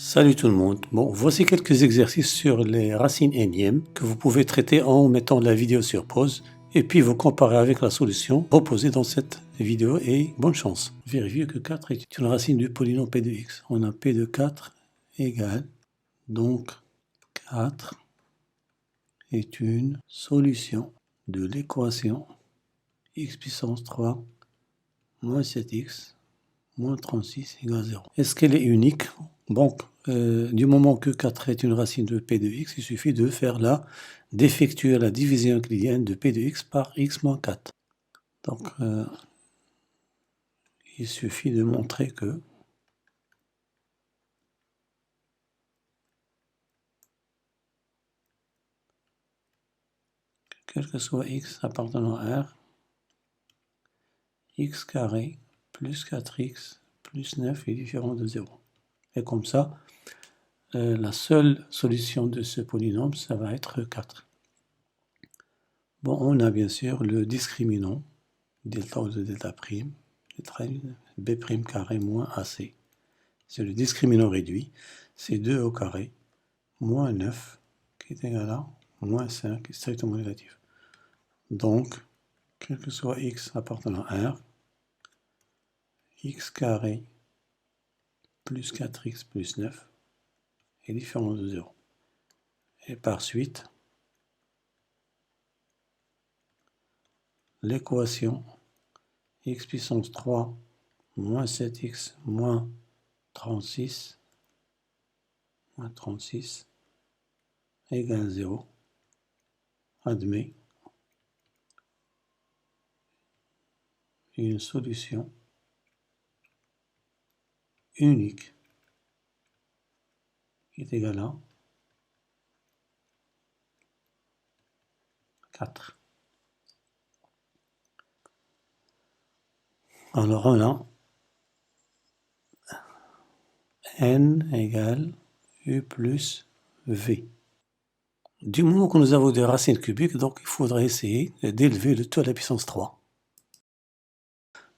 Salut tout le monde. Bon, voici quelques exercices sur les racines énièmes que vous pouvez traiter en mettant la vidéo sur pause et puis vous comparer avec la solution proposée dans cette vidéo et bonne chance. Vérifiez que 4 est une racine du polynôme p de x. On a p de 4 égale, donc 4 est une solution de l'équation x puissance 3 moins 7x moins 36 égale 0. Est-ce qu'elle est unique? Donc, du moment que 4 est une racine de p de x, il suffit d'effectuer la division euclidienne de p de x par x moins 4. Donc, il suffit de montrer que quel que soit x appartenant à R, x carré plus 4x plus 9 est différent de 0. Et comme ça, la seule solution de ce polynôme, ça va être 4. Bon, on a bien sûr le discriminant, delta de delta prime, b prime carré moins ac. C'est le discriminant réduit, c'est 2 au carré moins 9 qui est égal à moins 5 qui est strictement négatif. Donc, quel que soit x appartenant à R, x carré plus 4x plus 9 est différent de 0. Et par suite, l'équation x puissance 3 moins 7x moins 36 égale 0 admet une solution unique qui est égale à 4. Alors on a n égale u plus v. Du moment que nous avons des racines cubiques, donc il faudrait essayer d'élever le tout à la puissance 3.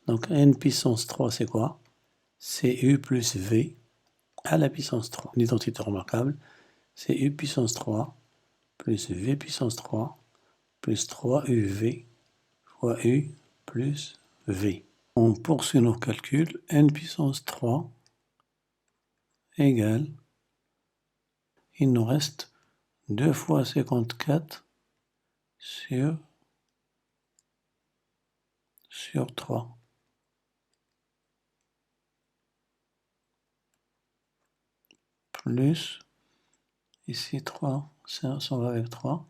Donc n puissance 3 c'est quoi? C'est u plus v à la puissance 3. Une identité remarquable, c'est u puissance 3 plus v puissance 3 plus 3uv fois u plus v. On poursuit nos calculs, n puissance 3 égale, il nous reste 2 fois 54 sur 3. Plus, ici 3, ça va avec 3.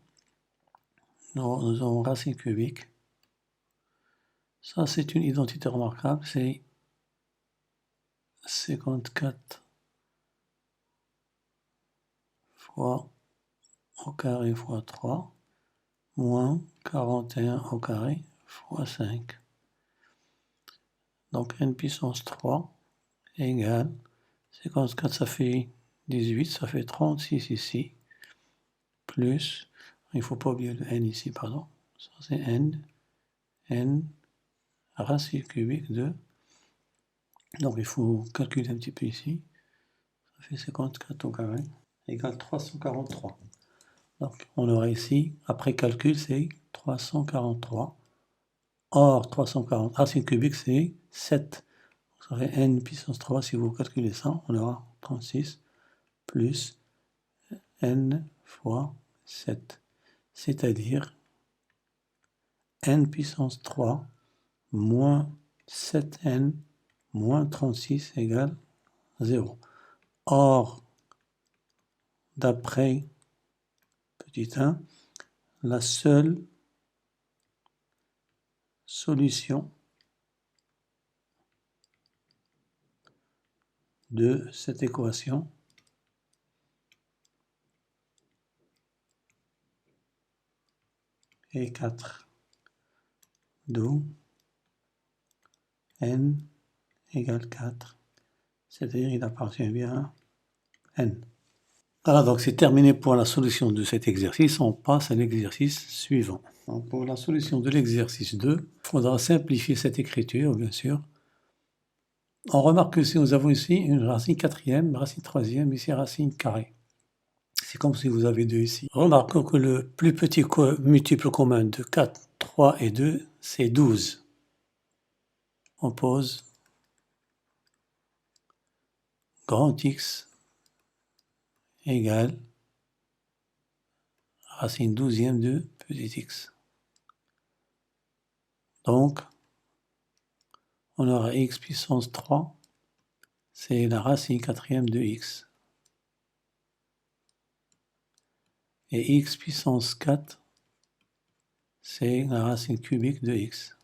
Nous avons racine cubique. Ça, c'est une identité remarquable, c'est 54 fois au carré fois 3, moins 41 au carré fois 5. Donc n puissance 3 égale 54, ça fait 18, ça fait 36 ici, plus, il ne faut pas oublier le n ici, pardon, ça c'est n, racine cubique de, donc il faut calculer un petit peu ici, ça fait 54 au carré, égale 343. Donc on aura ici, après calcul, c'est 343. Or, 340, racine cubique, c'est 7. Ça fait n puissance 3, si vous calculez ça, on aura 36 plus n fois 7. C'est-à-dire n puissance 3 moins 7n moins 36 égale 0. Or, d'après petit 1, la seule solution de cette équation est 4. D'où n égale 4. C'est-à-dire il appartient bien à n. Voilà, donc c'est terminé pour la solution de cet exercice. On passe à l'exercice suivant. Donc pour la solution de l'exercice 2, il faudra simplifier cette écriture, bien sûr. On remarque que si nous avons ici une racine quatrième, racine troisième, ici racine carrée. C'est comme si vous avez 2 ici. Remarquons que le plus petit multiple commun de 4, 3 et 2, c'est 12. On pose grand X égale racine douzième de petit x. Donc, on aura x puissance 3, c'est la racine quatrième de x. Et x puissance 4, c'est la racine cubique de x.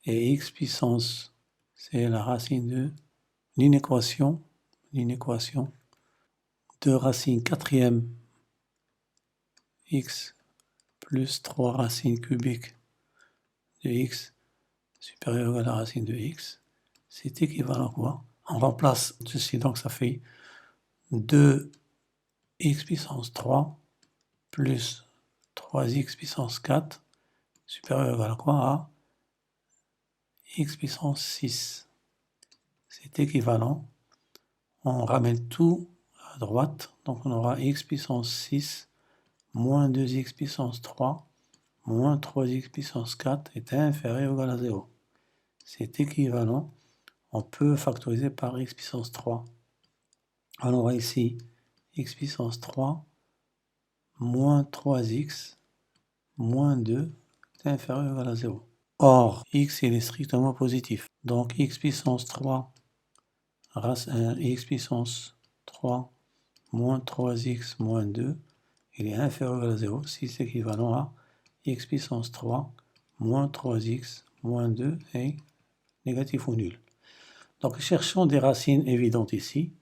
Et x puissance, c'est la racine de l'inéquation de racine quatrième x plus 3 racines cubiques de x supérieur à la racine de x. C'est équivalent à quoi? On remplace ceci, donc ça fait 2x puissance 3 plus 3x puissance 4 supérieur à quoi? À x puissance 6. C'est équivalent. On ramène tout à droite, donc on aura x puissance 6 moins 2x puissance 3 moins 3x puissance 4 est inférieur ou égal à 0. C'est équivalent. On peut factoriser par x puissance 3. Alors on aura ici x puissance 3 moins 3x moins 2 est inférieur ou égal à 0. Or, x il est strictement positif. Donc x puissance 3 x puissance 3 moins 3x moins 2, il est inférieur ou égal à 0 si c'est équivalent à x puissance 3 moins 3x moins 2 est négatif ou nul. Donc cherchons des racines évidentes ici.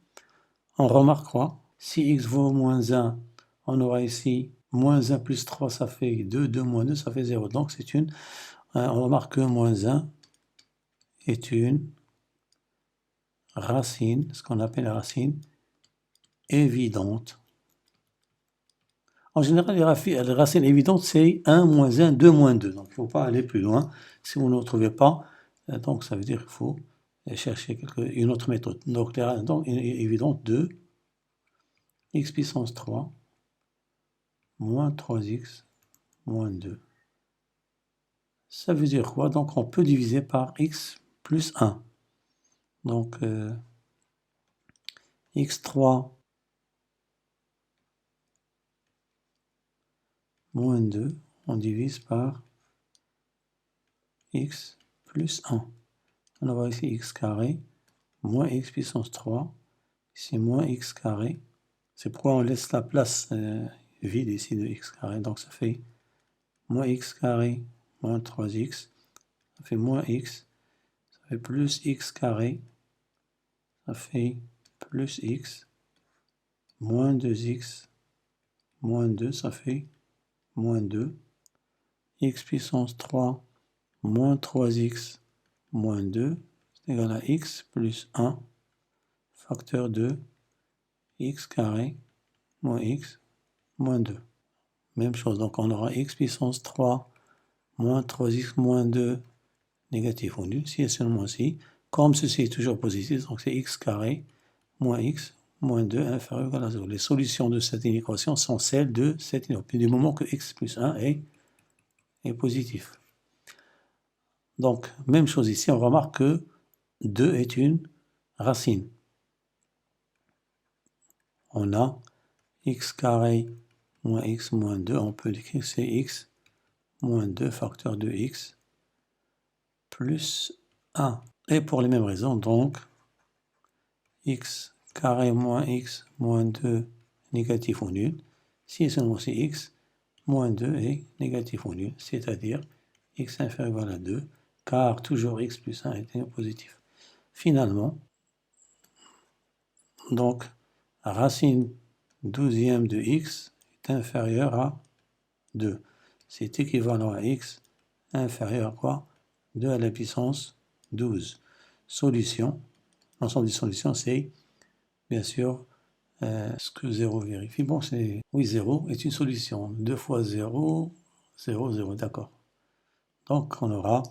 On remarque quoi? Si x vaut moins 1, on aura ici moins 1 plus 3, ça fait 2, 2 moins 2, ça fait 0. Donc c'est une... On remarque que moins 1 est une racine, ce qu'on appelle la racine évidente. En général, les racines évidentes, c'est 1, moins 1, 2, moins 2. Donc il ne faut pas aller plus loin. Si vous ne le trouvez pas, donc ça veut dire qu'il faut chercher une autre méthode. Donc évidente 2, x puissance 3, moins 3x, moins 2. Ça veut dire quoi? Donc on peut diviser par x plus 1. Donc x3 moins 2, on divise par x plus 1. On va ici x carré moins x puissance 3, ici moins x carré. C'est pourquoi on laisse la place vide ici de x carré. Donc ça fait moins x carré moins 3x, ça fait moins x, ça fait plus x carré, ça fait plus x, moins 2x, moins 2, ça fait moins 2, x puissance 3, moins 3x, moins 2, c'est égal à x plus 1, facteur de x carré, moins x, moins 2. Même chose, donc on aura x puissance 3, moins 3x, moins 2, négatif ou nul, si et seulement si. Comme ceci est toujours positif, donc c'est x carré, moins x, moins 2, inférieur ou égal à 0. Les solutions de cette inéquation sont celles de cette inéquation, du moment que x plus 1 est positif. Donc, même chose ici, on remarque que 2 est une racine. On a x carré moins x moins 2, on peut écrire que c'est x moins 2 facteur de x plus 1. Et pour les mêmes raisons, donc, x carré moins x moins 2 négatif ou nul, si et seulement si x moins 2 est négatif ou nul, c'est-à-dire x inférieur à 2, car toujours x plus 1 est positif. Finalement, donc, racine douzième de x est inférieure à 2. C'est équivalent à x inférieur à quoi? 2 à la puissance 12. Solution. L'ensemble des solutions, c'est bien sûr ce que 0 vérifie. Bon, c'est... Oui, 0 est une solution. 2 fois 0, 0, 0, d'accord. Donc, on aura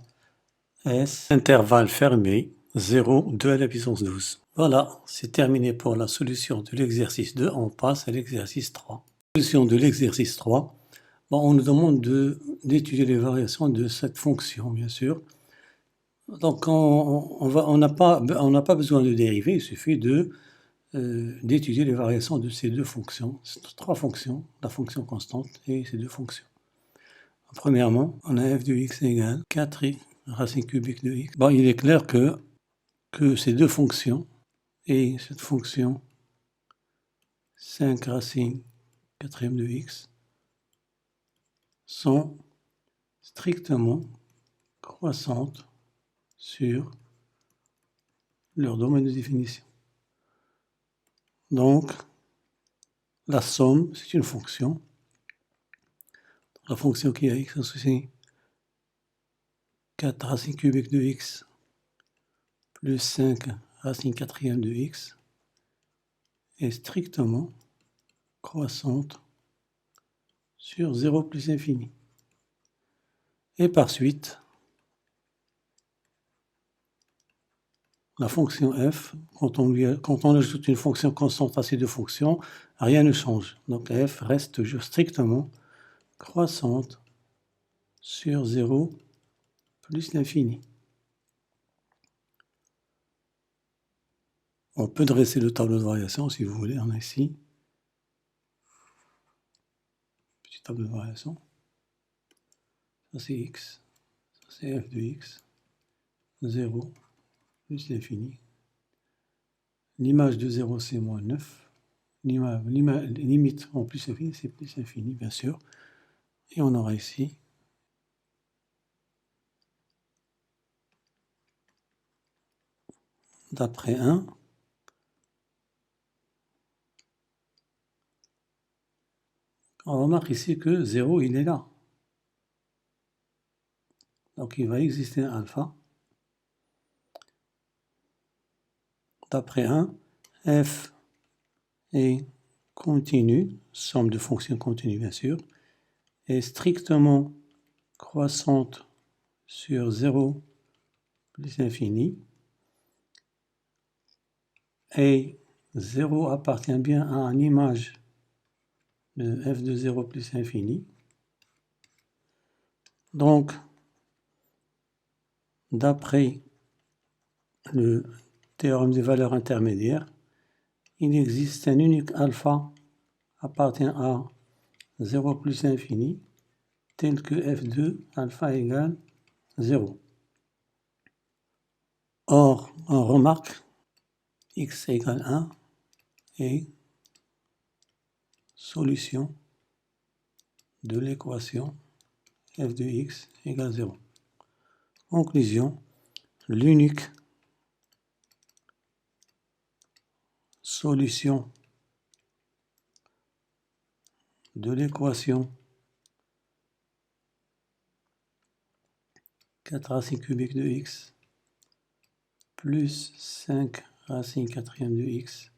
S, intervalle fermé, 0, 2 à la puissance 12. Voilà, c'est terminé pour la solution de l'exercice 2. On passe à l'exercice 3. Solution de l'exercice 3. Bon, on nous demande d'étudier les variations de cette fonction, bien sûr. Donc, on n'a pas besoin de dériver, il suffit d'étudier les variations de ces deux fonctions, trois fonctions, la fonction constante et ces deux fonctions. Premièrement, on a f de x égale 4x racine cubique de x. Bon, il est clair que ces deux fonctions et cette fonction 5 racine quatrième de x sont strictement croissantes sur leur domaine de définition. Donc, la somme, c'est une fonction. La fonction qui a x associé 4 racine cubique de x plus 5 racine quatrième de x est strictement croissante sur 0 plus infini. Et par suite, la fonction f, quand on ajoute une fonction constante à ces deux fonctions, rien ne change. Donc f reste toujours strictement croissante sur 0 plus l'infini. On peut dresser le tableau de variation si vous voulez. On a ici petit tableau de variation. Ça c'est x, ça c'est f de x, 0 plus l'infini. L'image de 0 c'est moins 9. Limite en plus infini, c'est plus infini bien sûr. Et on aura ici d'après 1, on remarque ici que 0 il est là. Donc il va exister un alpha. D'après 1, f est continue, somme de fonctions continues bien sûr, est strictement croissante sur 0 plus infini, et 0 appartient bien à une image de f de 0 plus infini. Donc, d'après le théorème des valeurs intermédiaires, il existe un unique alpha appartient à 0 plus infini, tel que f2 alpha égale 0. Or, on remarque x égale 1 et solution de l'équation f de x égale 0. Conclusion, l'unique solution de l'équation 4 racine cubique de x plus 5 racine quatrième de x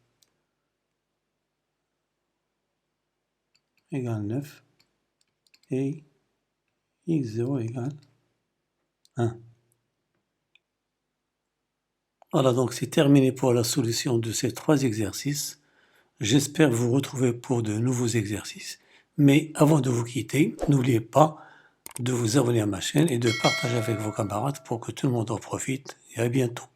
égale 9 et x0 égale 1. Voilà, donc c'est terminé pour la solution de ces trois exercices. J'espère vous retrouver pour de nouveaux exercices. Mais avant de vous quitter, n'oubliez pas de vous abonner à ma chaîne et de partager avec vos camarades pour que tout le monde en profite. Et à bientôt.